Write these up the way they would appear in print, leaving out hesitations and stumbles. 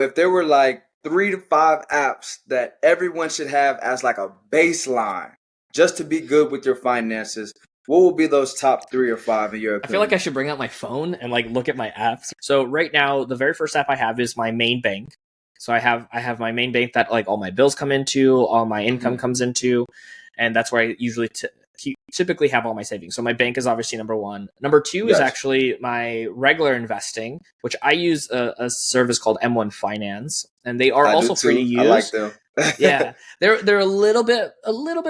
If there were like 3 to 5 apps that everyone should have as like a baseline just to be good with your finances, what will be those top 3 or 5 in your opinion? I feel like I should bring out my phone and like look at my apps. So right now, the very first app I have is my main bank. So I have my main bank that like all my bills come into, all my income comes into, and that's where I usually typically have all my savings. So my bank is obviously number one. Number two is actually my regular investing, which I use a service called M1 Finance, and they are also free to use. I like them. Yeah, they're a little bit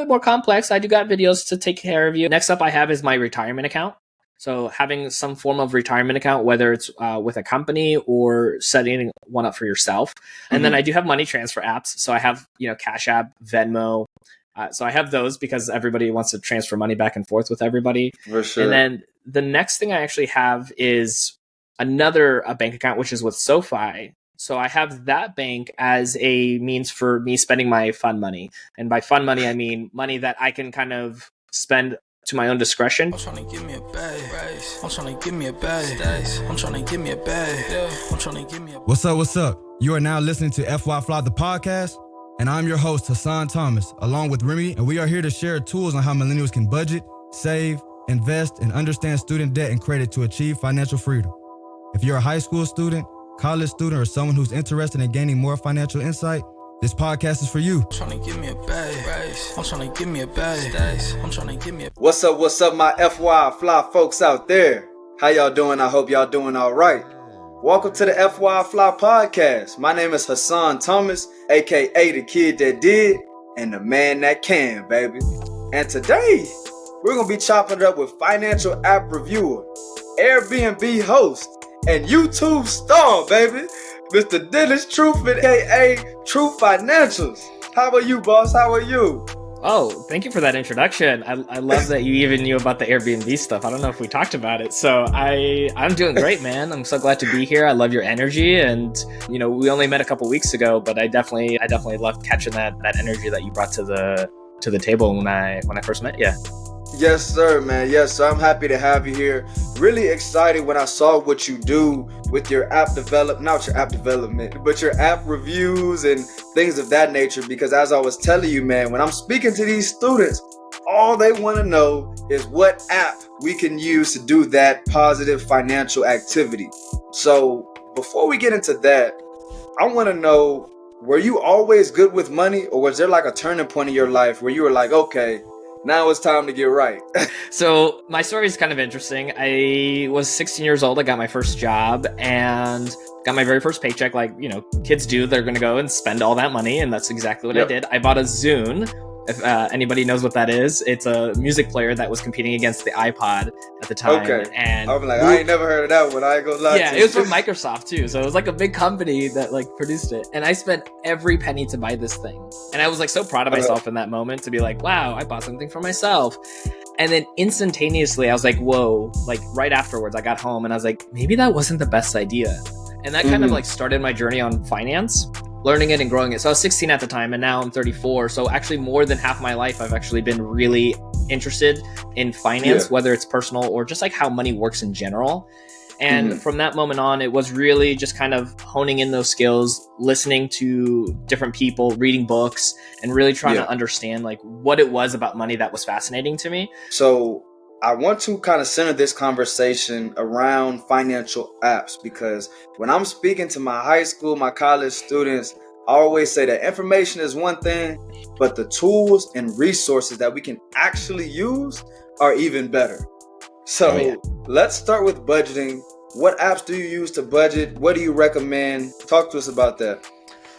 more complex. I do got videos to take care of you. Next up I have is my retirement account. So having some form of retirement account, whether it's with a company or setting one up for yourself. And then I do have money transfer apps. So I have, Cash App, Venmo. So I have those because everybody wants to transfer money back and forth with everybody. For sure. And then the next thing I actually have is another bank account, which is with SoFi. So I have that bank as a means for me spending my fun money. And by fun money, I mean money that I can kind of spend to my own discretion. I'm trying to give me a bag. I'm trying to give me a bag. I'm trying to give me a bag. I'm trying to give me a bag. What's up? You are now listening to FYI FLI, the podcast. And I'm your host, Hassan Thomas, along with Remy. And we are here to share tools on how millennials can budget, save, invest, and understand student debt and credit to achieve financial freedom. If you're a high school student, college student, or someone who's interested in gaining more financial insight, this podcast is for you. I'm trying to give me a bag. I'm trying to give me a bag. I'm trying to give me a What's up, my FYI Fly folks out there? How y'all doing? I hope y'all doing all right. Welcome to the FYI Fly podcast. My name is Hassan Thomas, AKA the kid that did and the man that can, baby. And today, we're going to be chopping it up with financial app reviewer, Airbnb host, and YouTube star, baby, Mr. Denis Trufin AKA True Financials. How are you, boss? How are you? Oh, thank you for that introduction. I love that you even knew about the Airbnb stuff. I don't know if we talked about it. So I'm doing great, man. I'm so glad to be here. I love your energy. And, we only met a couple weeks ago, but I definitely loved catching that energy that you brought to the table when I first met you. Yes, sir, man. Yes, sir. I'm happy to have you here. Really excited when I saw what you do with your app not your app development, but your app reviews and things of that nature. Because as I was telling you, man, when I'm speaking to these students, all they want to know is what app we can use to do that positive financial activity. So before we get into that, I want to know, were you always good with money, or was there like a turning point in your life where you were like, okay, now it's time to get right? So my story is kind of interesting. I was 16 years old. I got my first job and got my very first paycheck. Like, kids do. They're going to go and spend all that money. And that's exactly what I did. I bought a Zune. If anybody knows what that is, it's a music player that was competing against the iPod at the time. Okay. And I'm like, I ain't never heard of that one. I ain't gonna lie to you. Yeah, it was from Microsoft too. So it was like a big company that like produced it. And I spent every penny to buy this thing. And I was like so proud of myself in that moment to be like, wow, I bought something for myself. And then instantaneously, I was like, whoa, like right afterwards, I got home and I was like, maybe that wasn't the best idea. And that kind of like started my journey on finance, learning it and growing it. So I was 16 at the time and now I'm 34. So actually more than half my life, I've actually been really interested in finance, whether it's personal or just like how money works in general. And from that moment on, it was really just kind of honing in those skills, listening to different people, reading books, and really trying to understand like what it was about money that was fascinating to me. So I want to kind of center this conversation around financial apps, because when I'm speaking to my high school, my college students, I always say that information is one thing, but the tools and resources that we can actually use are even better. So let's start with budgeting. What apps do you use to budget? What do you recommend? Talk to us about that.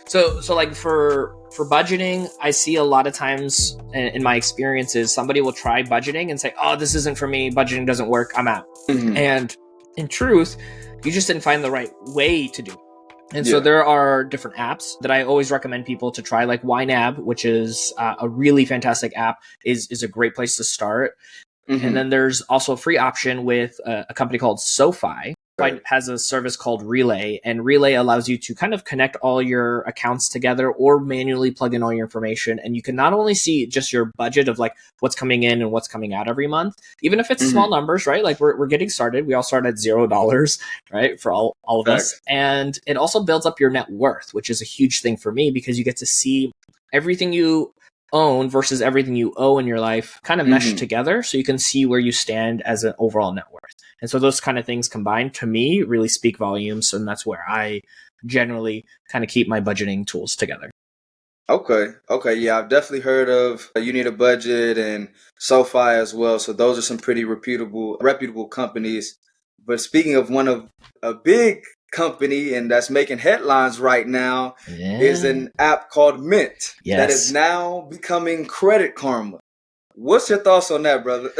So like for budgeting, I see a lot of times in my experiences, somebody will try budgeting and say, oh, this isn't for me. Budgeting doesn't work. I'm out. And in truth, you just didn't find the right way to do it. And so there are different apps that I always recommend people to try, like YNAB, which is a really fantastic app, is a great place to start. And then there's also a free option with a company called SoFi. FYI has a service called Relay, and Relay allows you to kind of connect all your accounts together or manually plug in all your information. And you can not only see just your budget of like what's coming in and what's coming out every month, even if it's small numbers, right? Like we're getting started. We all start at $0, right? For all of us. And it also builds up your net worth, which is a huge thing for me because you get to see everything you own versus everything you owe in your life kind of meshed together, so you can see where you stand as an overall net worth. And so those kind of things combined to me really speak volumes, and that's where I generally kind of keep my budgeting tools together. Okay. Yeah, I've definitely heard of You Need a Budget and SoFi as well. So those are some pretty reputable companies. But speaking of one of a big company and that's making headlines right now is an app called Mint that is now becoming Credit Karma. What's your thoughts on that, brother?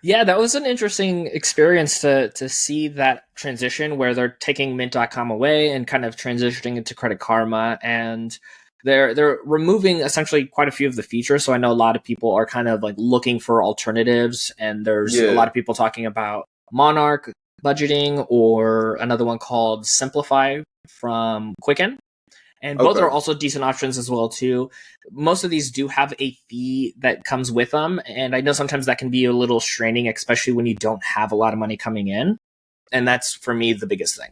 Yeah, that was an interesting experience to see that transition where they're taking Mint.com away and kind of transitioning into Credit Karma, and they're removing essentially quite a few of the features. So I know a lot of people are kind of like looking for alternatives, and there's a lot of people talking about Monarch budgeting or another one called Simplify from Quicken. And both are also decent options as well, too. Most of these do have a fee that comes with them. And I know sometimes that can be a little straining, especially when you don't have a lot of money coming in. And that's, for me, the biggest thing.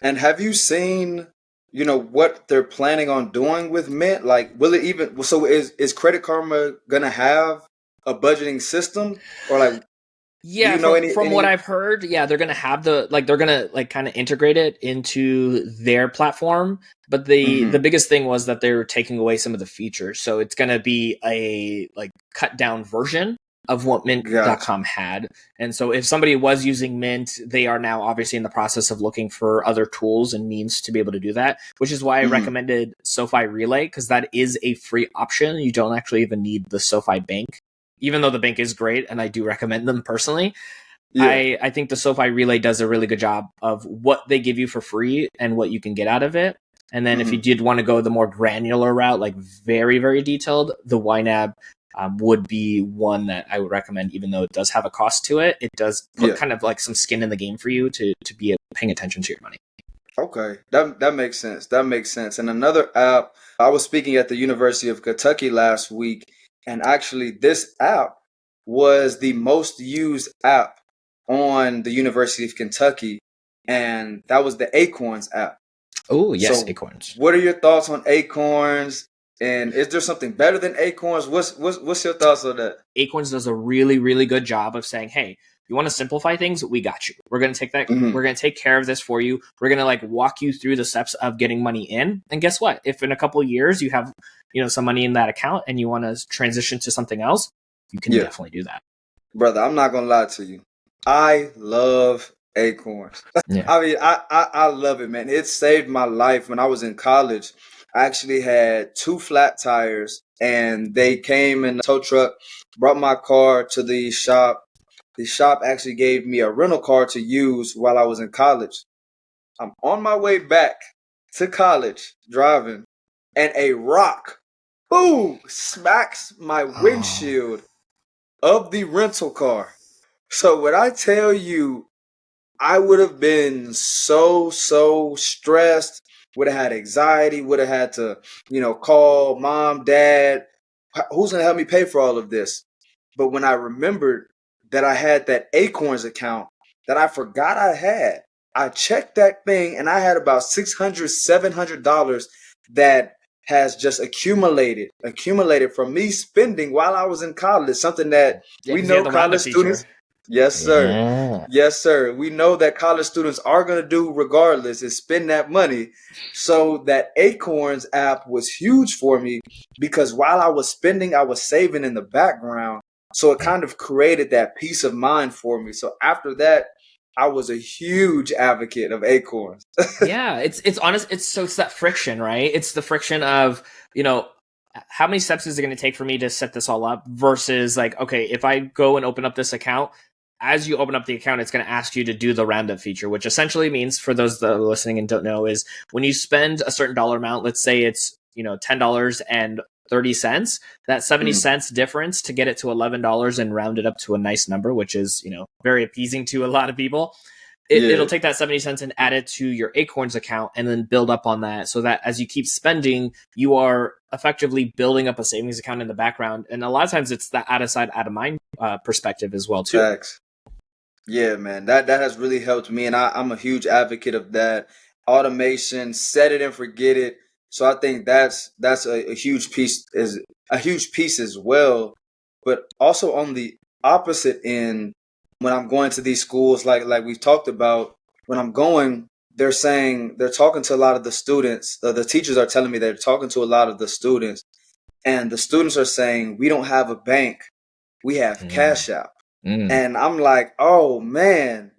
And have you seen, what they're planning on doing with Mint? Like, will it even, so is Credit Karma going to have a budgeting system? Or like, yeah, from what I've heard, they're going to have they're going to kind of integrate it into their platform. But the biggest thing was that they were taking away some of the features. So it's going to be a cut down version of what Mint.com had. And so if somebody was using Mint, they are now obviously in the process of looking for other tools and means to be able to do that, which is why I recommended SoFi Relay, because that is a free option. You don't actually even need the SoFi Bank. Even though the bank is great and I do recommend them personally, I think the SoFi Relay does a really good job of what they give you for free and what you can get out of it. And then if you did want to go the more granular route, like very, very detailed, the YNAB would be one that I would recommend, even though it does have a cost to it. It does put kind of like some skin in the game for you to be paying attention to your money. Okay, that makes sense. That makes sense. And another app, I was speaking at the University of Kentucky last week, and actually this app was the most used app on the University of Kentucky, and that was the Acorns app. Oh, yes, so Acorns. What are your thoughts on Acorns? And is there something better than Acorns? What's your thoughts on that? Acorns does a really, really good job of saying, hey, you want to simplify things? We got you. We're going to take that. We're going to take care of this for you. We're going to walk you through the steps of getting money in. And guess what? If in a couple of years you have, some money in that account and you want to transition to something else, you can definitely do that. Brother, I'm not going to lie to you. I love Acorns. I mean, I love it, man. It saved my life when I was in college. I actually had 2 flat tires, and they came in a tow truck, brought my car to the shop. The shop actually gave me a rental car to use while I was in college. I'm on my way back to college driving, and a rock, boom, smacks my windshield of the rental car. So when I tell you, I would have been so stressed, would have had anxiety, would have had to, call mom, dad, who's going to help me pay for all of this? But when I remembered that I had that Acorns account that I forgot I had, I checked that thing and I had about $600, $700 that has just accumulated from me spending while I was in college. Something that we know college students. Yes, sir. Yeah. Yes, sir. We know that college students are going to do regardless is spend that money. So that Acorns app was huge for me because while I was spending, I was saving in the background. So it kind of created that peace of mind for me. So after that, I was a huge advocate of Acorns. Yeah, it's honest. It's that friction, right? It's the friction of, how many steps is it going to take for me to set this all up versus okay, if I go and open up this account, as you open up the account, it's going to ask you to do the roundup feature, which essentially means, for those that are listening and don't know, is when you spend a certain dollar amount, let's say it's, $10.30, that 70 cents difference to get it to $11 and round it up to a nice number, which is, very appeasing to a lot of people. it'll take that 70 cents and add it to your Acorns account and then build up on that, so that as you keep spending, you are effectively building up a savings account in the background. And a lot of times it's the out of sight, out of mind perspective as well too. Facts. Yeah, man, that has really helped me, and I'm a huge advocate of that. Automation, set it and forget it. So I think that's a huge piece, is a huge piece as well. But also on the opposite end, when I'm going to these schools, like we've talked about, when I'm going, they're talking to a lot of the students. The teachers are telling me they're talking to a lot of the students, and the students are saying, we don't have a bank, we have Cash App. And I'm like, oh man,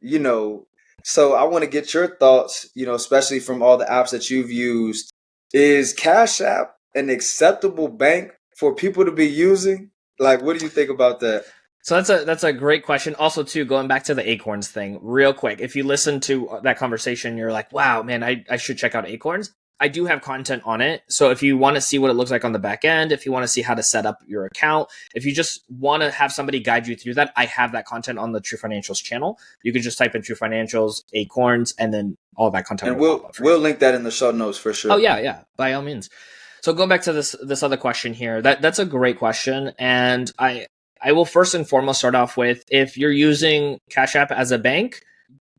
so I want to get your thoughts, especially from all the apps that you've used. Is Cash App an acceptable bank for people to be using? Like, what do you think about that? So that's a great question. Also, too, going back to the Acorns thing real quick. If you listen to that conversation, you're like, wow, man, I should check out Acorns. I do have content on it. So if you want to see what it looks like on the back end, if you want to see how to set up your account, if you just want to have somebody guide you through that, I have that content on the True Financials channel. You can just type in True Financials, Acorns, and then all that content. And we'll link that in the show notes for sure. Oh yeah, by all means. So going back to this other question here, that's a great question. And I will first and foremost start off with, if you're using Cash App as a bank,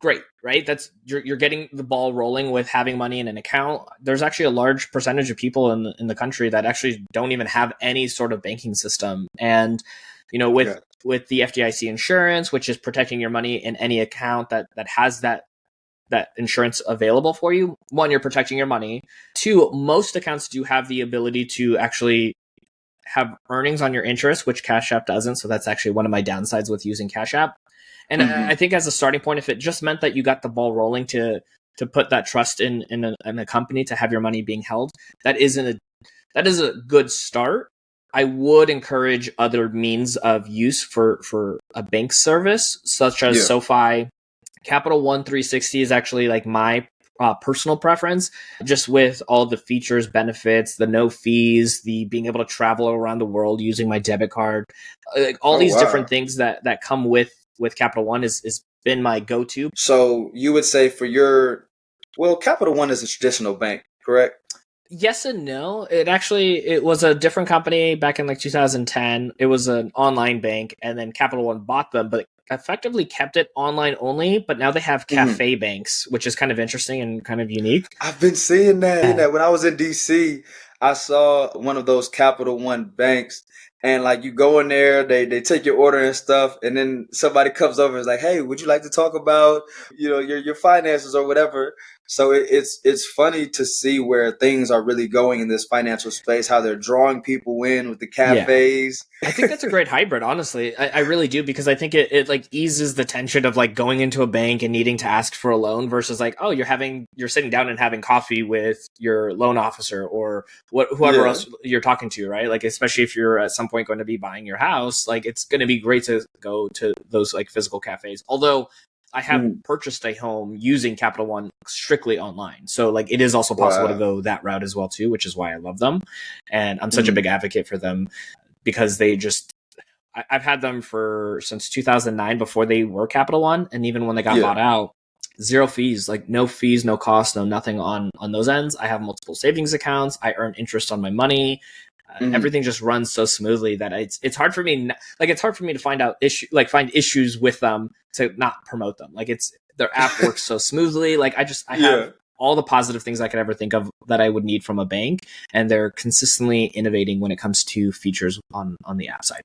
great, right? That's you're getting the ball rolling with having money in an account. There's actually a large percentage of people in the country that actually don't even have any sort of banking system. And with the FDIC insurance, which is protecting your money in any account that has that insurance available for you, one, you're protecting your money. Two, most accounts do have the ability to actually have earnings on your interest, which Cash App doesn't. So that's actually one of my downsides with using Cash App. And I think as a starting point, if it just meant that you got the ball rolling to put that trust in a company to have your money being held, that is a good start. I would encourage other means of use for a bank service, such as SoFi. Capital One 360 is actually like my personal preference, just with all the features, benefits, the no fees, the being able to travel around the world using my debit card, like all these different things that come with Capital One is been my go-to. So you would say Capital One is a traditional bank, correct? Yes and no. It was a different company back in like 2010. It was an online bank, and then Capital One bought them, but effectively kept it online only. But now they have cafe banks, which is kind of interesting and kind of unique. I've been seeing that. When I was in DC, I saw one of those Capital One banks. And like, you go in there, they take your order and stuff, and then somebody comes over and is like, "Hey, would you like to talk about your finances or whatever?" So it's funny to see where things are really going in this financial space, how they're drawing people in with the cafes. I think that's a great hybrid, honestly. I really do, because I think it like eases the tension of like going into a bank and needing to ask for a loan versus like, oh, you're sitting down and having coffee with your loan officer or whoever else you're talking to, right? Like, especially if you're at some point going to be buying your house, like it's going to be great to go to those like physical cafes. Although I have purchased a home using Capital One strictly online. So like, it is also possible to go that route as well too, which is why I love them. And I'm such a big advocate for them, because I've had them since 2009, before they were Capital One. And even when they got bought out, zero fees, like no fees, no cost, no nothing on those ends. I have multiple savings accounts. I earn interest on my money. Everything just runs so smoothly that it's hard for me. It's hard for me to find issues with them to not promote them. Like, their app works so smoothly. Like, I have all the positive things I could ever think of that I would need from a bank, and they're consistently innovating when it comes to features on the app side.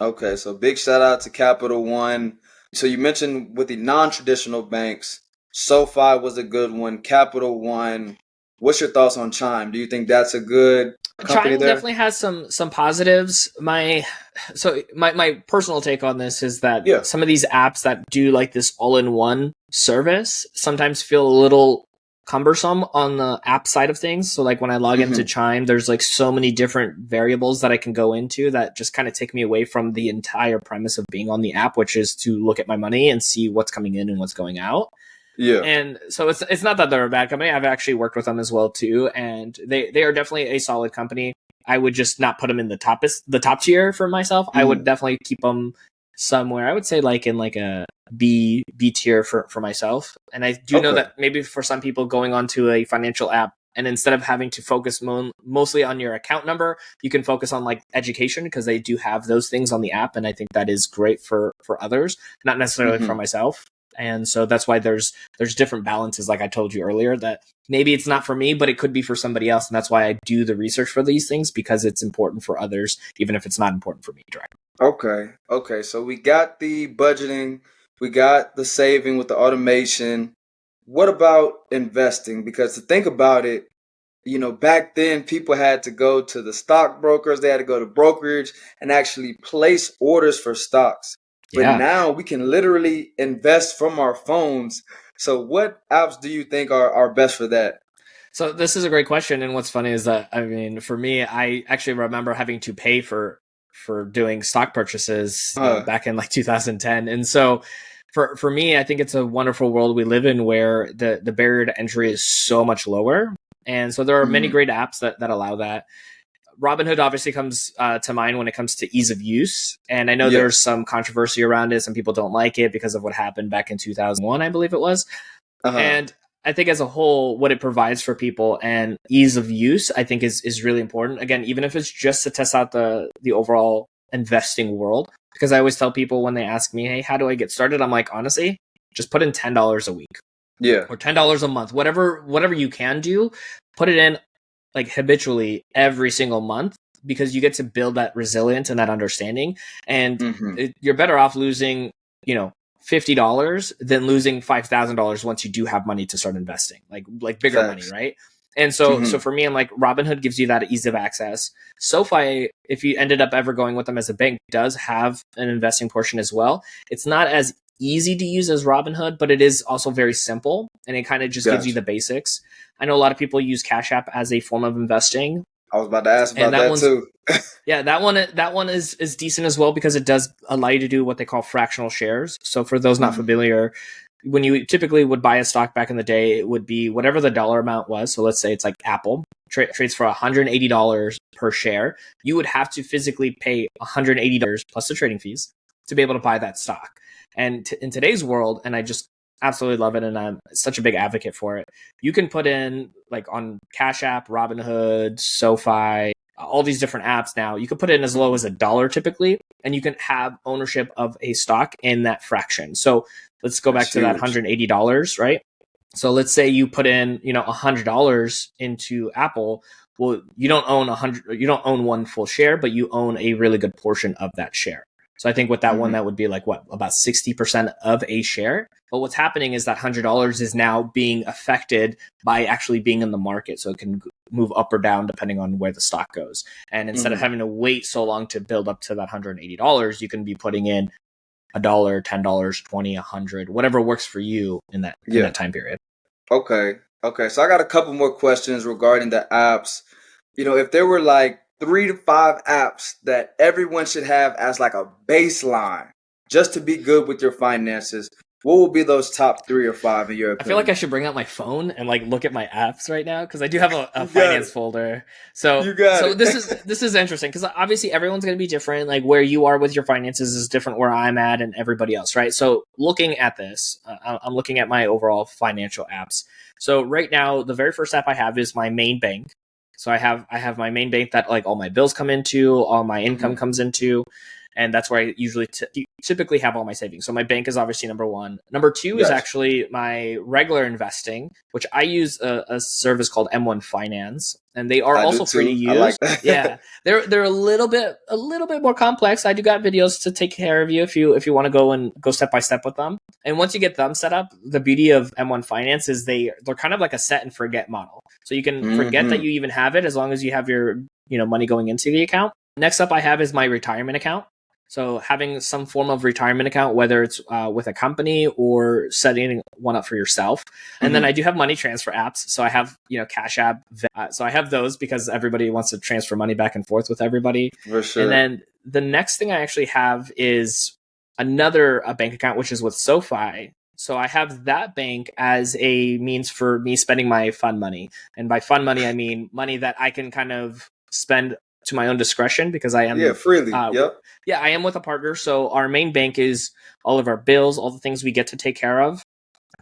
Okay, so big shout out to Capital One. So you mentioned with the non-traditional banks, SoFi was a good one. Capital One. What's your thoughts on Chime? Do you think that's a good company Chime there? definitely has some positives. My personal take on this is that some of these apps that do like this all-in-one service sometimes feel a little cumbersome on the app side of things. So like, when I log into Chime, there's like so many different variables that I can go into that just kind of take me away from the entire premise of being on the app, which is to look at my money and see what's coming in and what's going out. Yeah. And so it's not that they're a bad company. I've actually worked with them as well too, and they are definitely a solid company. I would just not put them in the top tier for myself. I would definitely keep them somewhere, I would say like in like a B tier for myself. And I do know that maybe for some people going onto a financial app, and instead of having to focus mostly on your account number, you can focus on like education, because they do have those things on the app. And I think that is great for others, not necessarily for myself. And so that's why there's different balances, like I told you earlier, that maybe it's not for me, but it could be for somebody else. And that's why I do the research for these things, because it's important for others, even if it's not important for me directly. Okay. So we got the budgeting, we got the saving with the automation. What about investing? Because to think about it, back then people had to go to the stockbrokers, they had to go to brokerage and actually place orders for stocks. But now we can literally invest from our phones. So what apps do you think are best for that? So this is a great question. And what's funny is that, I mean, for me, I actually remember having to pay for doing stock purchases back in like 2010. And so for me, I think it's a wonderful world we live in, where the barrier to entry is so much lower. And so there are many great apps that allow that. Robinhood obviously comes to mind when it comes to ease of use. And I know there's some controversy around it. Some people don't like it because of what happened back in 2001, I believe it was. And I think as a whole, what it provides for people and ease of use, I think is really important. Again, even if it's just to test out the overall investing world, because I always tell people when they ask me, hey, how do I get started? I'm like, honestly, just put in $10 a week. Or $10 a month, whatever you can do, put it in like habitually every single month, because you get to build that resilience and that understanding. And you're better off losing, $50 than losing $5,000 once you do have money to start investing, like bigger money, right? And so for me, I'm like, Robinhood gives you that ease of access. SoFi, if you ended up ever going with them as a bank, does have an investing portion as well. It's not as easy to use as Robinhood, but it is also very simple, and it kind of just gives you the basics. I know a lot of people use Cash App as a form of investing. I was about to ask about that too. Yeah, that one is decent as well, because it does allow you to do what they call fractional shares. So for those not familiar, when you typically would buy a stock back in the day, it would be whatever the dollar amount was. So let's say it's like Apple trades for $180 per share. You would have to physically pay $180 plus the trading fees to be able to buy that stock. And in today's world, and I just absolutely love it, and I'm such a big advocate for it, you can put in, like on Cash App, Robinhood, SoFi, all these different apps now, you can put in as low as $1 typically, and you can have ownership of a stock in that fraction. So let's go back to that $180, right? So let's say you put in, $100 into Apple. Well, you don't own one full share, but you own a really good portion of that share. So I think with that one, that would be like about 60% of a share. But what's happening is that $100 is now being affected by actually being in the market. So it can move up or down depending on where the stock goes. And instead of having to wait so long to build up to that $180, you can be putting in $1, $10, $20, $100, whatever works for you in that time period. Okay. So I got a couple more questions regarding the apps. If there were like 3 to 5 apps that everyone should have as like a baseline just to be good with your finances, what will be those top 3 or 5 in your opinion? I feel like I should bring out my phone and like look at my apps right now, because I do have a finance folder. So this is interesting, because obviously everyone's going to be different. Like where you are with your finances is different where I'm at and everybody else, right? So looking at this, I'm looking at my overall financial apps. So right now, the very first app I have is my main bank. So I have my main bank that like all my bills come into, all my income comes into, and that's where I usually typically have all my savings. So my bank is obviously number one. Number two is actually my regular investing, which I use a service called M1 Finance, and they are also free to use. I like that. Yeah, they're a little bit more complex. I do got videos to take care of you if you want to go step by step with them. And once you get them set up, the beauty of M1 Finance is they're kind of like a set and forget model. So you can forget that you even have it as long as you have your money going into the account. Next up I have is my retirement account. So having some form of retirement account, whether it's with a company or setting one up for yourself. And then I do have money transfer apps. So I have, Cash App. So I have those because everybody wants to transfer money back and forth with everybody. For sure. And then the next thing I actually have is another bank account, which is with SoFi. So I have that bank as a means for me spending my fun money. And by fun money, I mean money that I can kind of spend to my own discretion because I am freely. Yep. Yeah, I am with a partner. So our main bank is all of our bills, all the things we get to take care of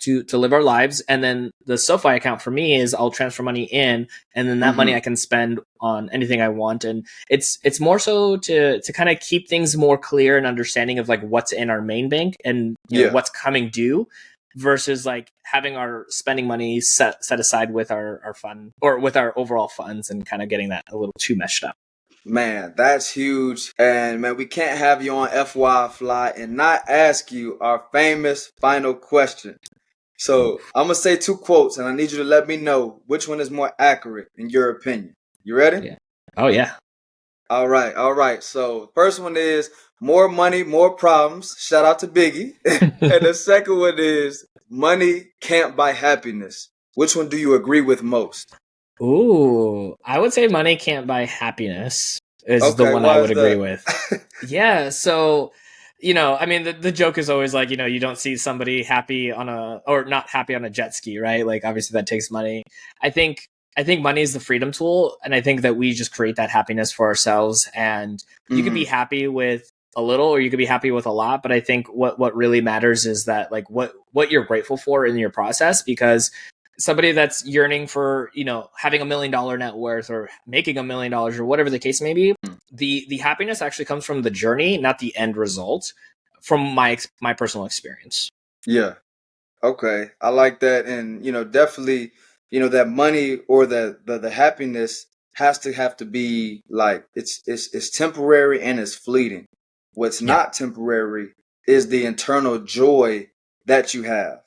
to live our lives. And then the SoFi account for me is I'll transfer money in, and then that money I can spend on anything I want. And it's more so to kind of keep things more clear and understanding of like what's in our main bank and you know, what's coming due versus like having our spending money set aside with our fund or with our overall funds and kind of getting that a little too meshed up. Man, that's huge. And man, we can't have you on FYI Fly and not ask you our famous final question. So I'm going to say 2 quotes and I need you to let me know which one is more accurate in your opinion. You ready? Yeah. Oh, yeah. All right. So first one is more money, more problems. Shout out to Biggie. And the second one is money can't buy happiness. Which one do you agree with most? Ooh, I would say money can't buy happiness is the one I would agree with. Yeah. So, you know, I mean, the joke is always like, you know, you don't see somebody happy or not happy on a jet ski, right? Like, obviously that takes money. I think money is the freedom tool. And I think that we just create that happiness for ourselves. And you could be happy with a little, or you could be happy with a lot. But I think what really matters is that like what you're grateful for in your process, because somebody that's yearning for, you know, having $1 million net worth or making $1 million or whatever the case may be, the happiness actually comes from the journey, not the end result, from my personal experience. Yeah. Okay. I like that. And, you know, definitely, you know, that money or the happiness has to be like, it's temporary and it's fleeting. What's not temporary is the internal joy that you have.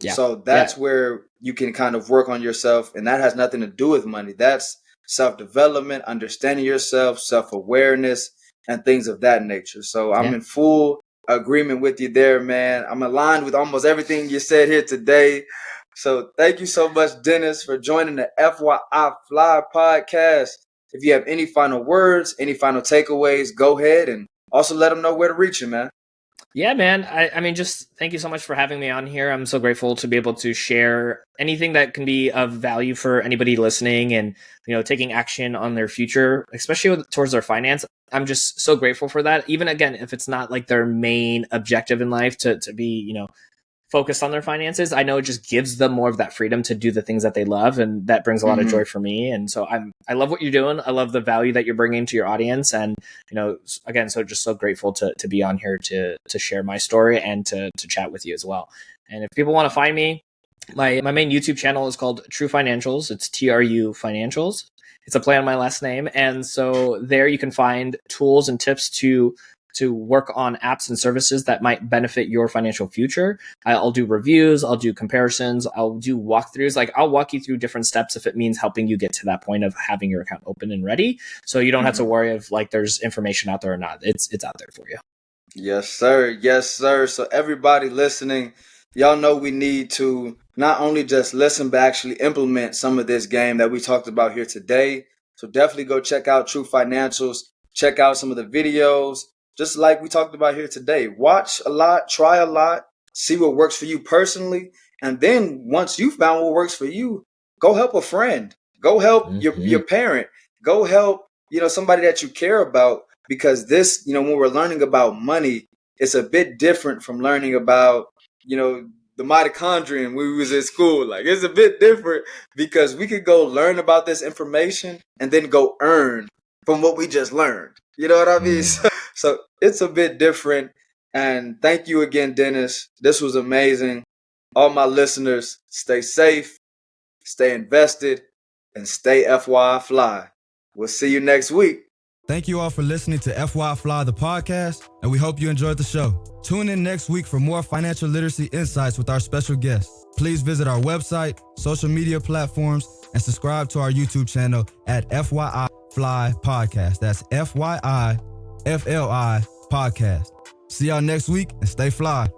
Yeah. So that's where you can kind of work on yourself. And that has nothing to do with money. That's self-development, understanding yourself, self-awareness, and things of that nature. So I'm in full agreement with you there, man. I'm aligned with almost everything you said here today. So thank you so much, Dennis, for joining the FYI Fly podcast. If you have any final words, any final takeaways, go ahead and also let them know where to reach you, man. Yeah, man. I mean, just thank you so much for having me on here. I'm so grateful to be able to share anything that can be of value for anybody listening and, you know, taking action on their future, especially towards their finance. I'm just so grateful for that. Even again, if it's not like their main objective in life to be, you know, focused on their finances, I know it just gives them more of that freedom to do the things that they love. And that brings a lot of joy for me. And so I love what you're doing. I love the value that you're bringing to your audience. And, you know, again, so just so grateful to be on here to share my story and to chat with you as well. And if people want to find me, my main YouTube channel is called True Financials. It's TRU Financials. It's a play on my last name. And so there you can find tools and tips to work on apps and services that might benefit your financial future. I'll do reviews, I'll do comparisons, I'll do walkthroughs. Like I'll walk you through different steps if it means helping you get to that point of having your account open and ready. So you don't have to worry if like there's information out there or not. It's out there for you. Yes, sir. Yes, sir. So everybody listening, y'all know we need to not only just listen, but actually implement some of this game that we talked about here today. So definitely go check out True Financials. Check out some of the videos. Just like we talked about here today, watch a lot, try a lot, see what works for you personally. And then once you found what works for you, go help a friend, go help your parent, go help, you know, somebody that you care about, because this, you know, when we're learning about money, it's a bit different from learning about, you know, the mitochondria when we was in school. Like it's a bit different because we could go learn about this information and then go earn from what we just learned. You know what I mean? So it's a bit different. And thank you again, Dennis. This was amazing. All my listeners, stay safe, stay invested, and stay FYI Fly. We'll see you next week. Thank you all for listening to FYI Fly, the podcast, and we hope you enjoyed the show. Tune in next week for more financial literacy insights with our special guests. Please visit our website, social media platforms, and subscribe to our YouTube channel at FYI Fly Podcast. That's FYI FLI Podcast. See y'all next week and stay fly.